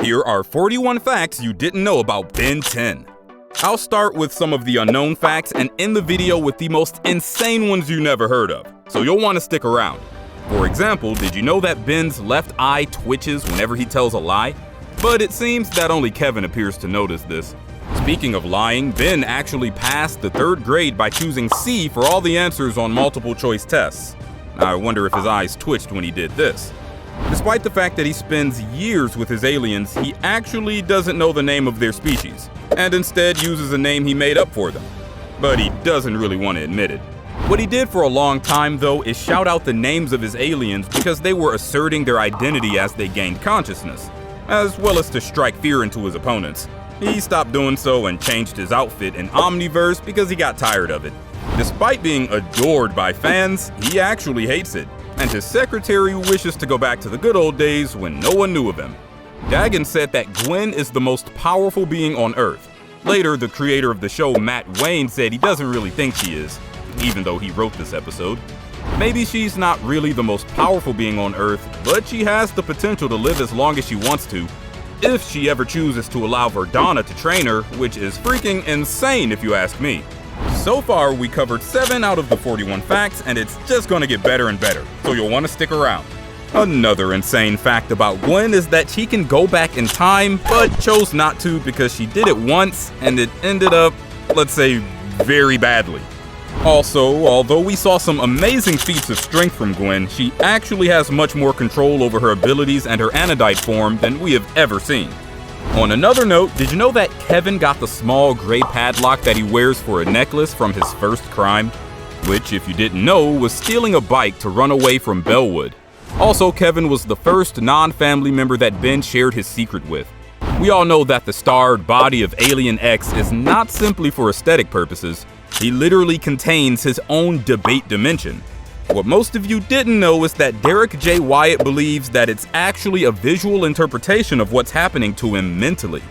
Here are 41 facts you didn't know about Ben 10. I'll start with some of the unknown facts and end the video with the most insane ones you never heard of, so you'll want to stick around. For example, did you know that Ben's left eye twitches whenever he tells a lie? But it seems that only Kevin appears to notice this. Speaking of lying, Ben actually passed the 3rd grade by choosing C for all the answers on multiple choice tests. I wonder if his eyes twitched when he did this. Despite the fact that he spends years with his aliens, he actually doesn't know the name of their species, and instead uses a name he made up for them. But he doesn't really want to admit it. What he did for a long time, though, is shout out the names of his aliens because they were asserting their identity as they gained consciousness, as well as to strike fear into his opponents. He stopped doing so and changed his outfit in Omniverse because he got tired of it. Despite being adored by fans, he actually hates it, and his secretary wishes to go back to the good old days when no one knew of him. DIDN said that Gwen is the most powerful being on Earth. Later, the creator of the show, Matt Wayne, said he doesn't really think she is, even though he wrote this episode. Maybe she's not really the most powerful being on Earth, but she has the potential to live as long as she wants to, if she ever chooses to allow Verdana to train her, which is freaking insane if you ask me. So far, we covered 7 out of the 41 facts, and it's just gonna get better and better, so you'll want to stick around. Another insane fact about Gwen is that she can go back in time, but chose not to because she did it once, and it ended up, let's say, very badly. Also, although we saw some amazing feats of strength from Gwen, she actually has much more control over her abilities and her anodite form than we have ever seen. On another note, did you know that Kevin got the small gray padlock that he wears for a necklace from his first crime? Which, if you didn't know, was stealing a bike to run away from Bellwood. Also, Kevin was the first non-family member that Ben shared his secret with. We all know that the starred body of Alien X is not simply for aesthetic purposes. He literally contains his own debate dimension. What most of you didn't know is that Derek J. Wyatt believes that it's actually a visual interpretation of what's happening to him mentally.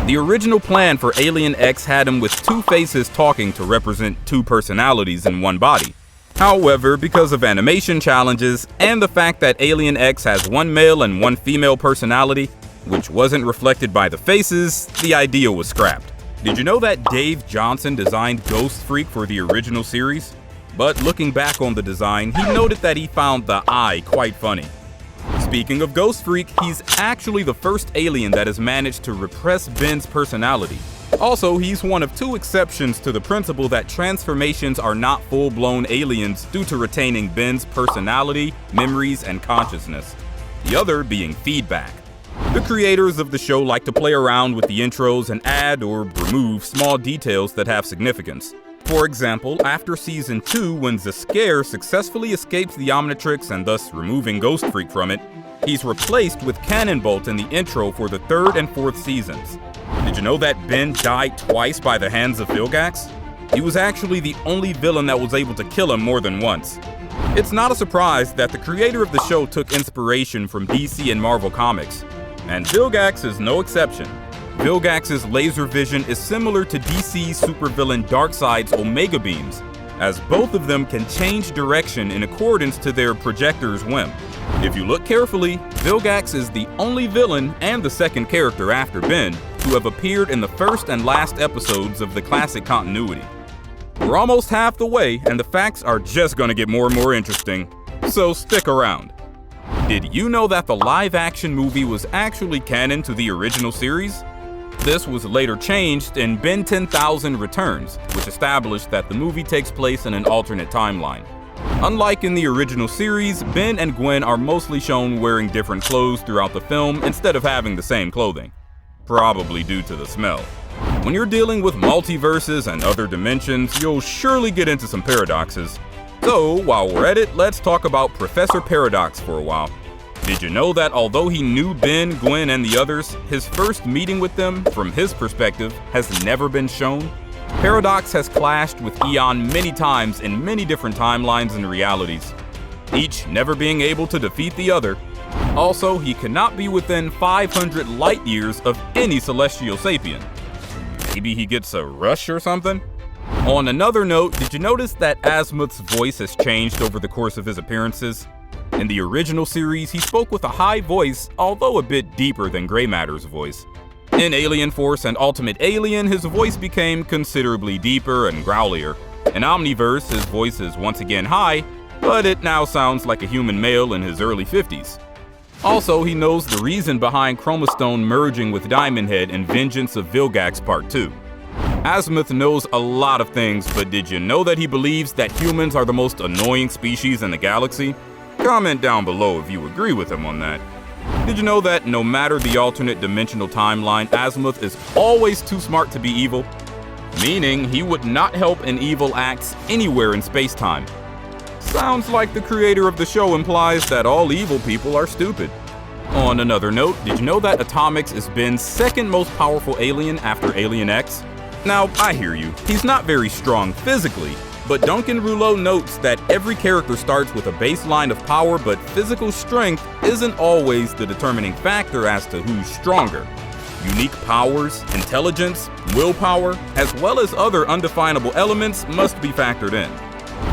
The original plan for Alien X had him with 2 faces talking to represent 2 personalities in one body. However, because of animation challenges and the fact that Alien X has 1 male and 1 female personality, which wasn't reflected by the faces, the idea was scrapped. Did you know that Dave Johnson designed Ghostfreak for the original series? But looking back on the design, he noted that he found the eye quite funny. Speaking of Ghostfreak, he's actually the first alien that has managed to repress Ben's personality. Also, he's one of 2 exceptions to the principle that transformations are not full-blown aliens due to retaining Ben's personality, memories, and consciousness. The other being feedback. The creators of the show like to play around with the intros and add or remove small details that have significance. For example, after Season 2, when Zaskare successfully escapes the Omnitrix and thus removing Ghostfreak from it, he's replaced with Cannonbolt in the intro for the 3rd and 4th seasons. Did you know that Ben died twice by the hands of Vilgax? He was actually the only villain that was able to kill him more than once. It's not a surprise that the creator of the show took inspiration from DC and Marvel Comics, and Vilgax is no exception. Vilgax's laser vision is similar to DC's supervillain Darkseid's Omega Beams, as both of them can change direction in accordance to their projector's whim. If you look carefully, Vilgax is the only villain and the 2nd character after Ben to have appeared in the 1st and last episodes of the classic continuity. We're almost half the way, and the facts are just gonna get more and more interesting, so stick around. Did you know that the live-action movie was actually canon to the original series? This was later changed in Ben 10,000 Returns, which established that the movie takes place in an alternate timeline. Unlike in the original series, Ben and Gwen are mostly shown wearing different clothes throughout the film instead of having the same clothing. Probably due to the smell. When you're dealing with multiverses and other dimensions, you'll surely get into some paradoxes. So, while we're at it, let's talk about Professor Paradox for a while. Did you know that although he knew Ben, Gwen, and the others, his first meeting with them, from his perspective, has never been shown? Paradox has clashed with Eon many times in many different timelines and realities, each never being able to defeat the other. Also, he cannot be within 500 light years of any celestial sapient. Maybe he gets a rush or something? On another note, did you notice that Azimuth's voice has changed over the course of his appearances? In the original series, he spoke with a high voice, although a bit deeper than Grey Matter's voice. In Alien Force and Ultimate Alien, his voice became considerably deeper and growlier. In Omniverse, his voice is once again high, but it now sounds like a human male in his early 50s. Also, he knows the reason behind Chromastone merging with Diamond Head in Vengeance of Vilgax Part 2. Azimuth knows a lot of things, but did you know that he believes that humans are the most annoying species in the galaxy? Comment down below if you agree with him on that. Did you know that no matter the alternate dimensional timeline, Azimuth is always too smart to be evil? Meaning he would not help in evil acts anywhere in space-time. Sounds like the creator of the show implies that all evil people are stupid. On another note, did you know that Atomix is Ben's second most powerful alien after Alien X? Now, I hear you, he's not very strong physically, but Duncan Rouleau notes that every character starts with a baseline of power, but physical strength isn't always the determining factor as to who's stronger. Unique powers, intelligence, willpower, as well as other undefinable elements must be factored in.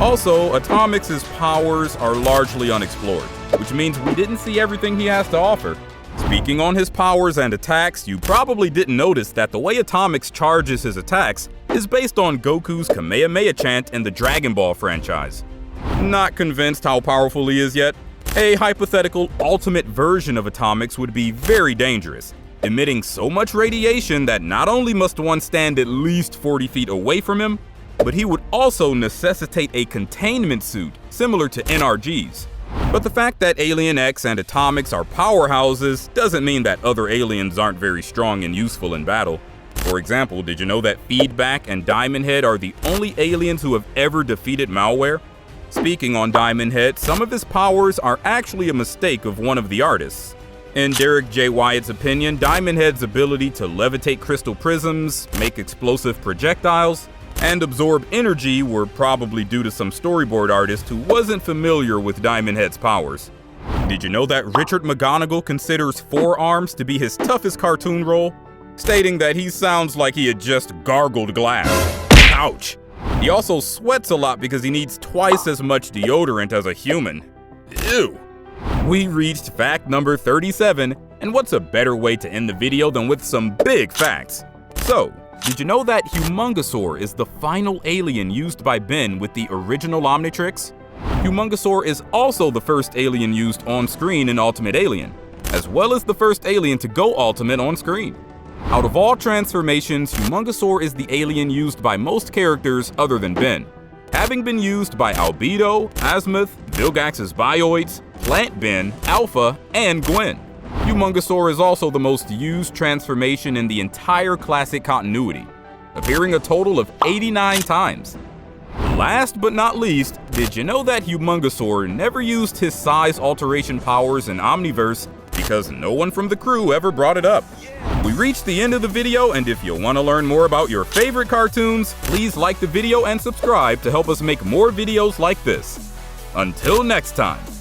Also, Atomix's powers are largely unexplored, which means we didn't see everything he has to offer. Speaking on his powers and attacks, you probably didn't notice that the way Atomix charges his attacks is based on Goku's Kamehameha chant in the Dragon Ball franchise. Not convinced how powerful he is yet? A hypothetical ultimate version of Atomix would be very dangerous, emitting so much radiation that not only must one stand at least 40 feet away from him, but he would also necessitate a containment suit similar to NRG's. But the fact that Alien X and Atomix are powerhouses doesn't mean that other aliens aren't very strong and useful in battle. For example, did you know that Feedback and Diamond Head are the only aliens who have ever defeated malware? Speaking on Diamond Head, some of his powers are actually a mistake of one of the artists. In Derek J. Wyatt's opinion, Diamond Head's ability to levitate crystal prisms, make explosive projectiles, and absorb energy were probably due to some storyboard artist who wasn't familiar with Diamond Head's powers. Did you know that Richard McGonigal considers Forearms to be his toughest cartoon role, stating that he sounds like he had just gargled glass? Ouch! He also sweats a lot because he needs twice as much deodorant as a human. Ew! We reached fact number 37, and what's a better way to end the video than with some big facts? So, did you know that Humungousaur is the final alien used by Ben with the original Omnitrix? Humungousaur is also the first alien used on screen in Ultimate Alien, as well as the first alien to go Ultimate on screen. Out of all transformations, Humungousaur is the alien used by most characters other than Ben, having been used by Albedo, Azimuth, Vilgax's Bioids, Plant Ben, Alpha, and Gwen. Humungousaur is also the most used transformation in the entire classic continuity, appearing a total of 89 times. Last but not least, did you know that Humungousaur never used his size alteration powers in Omniverse because no one from the crew ever brought it up? We reached the end of the video, and if you want to learn more about your favorite cartoons, please like the video and subscribe to help us make more videos like this. Until next time.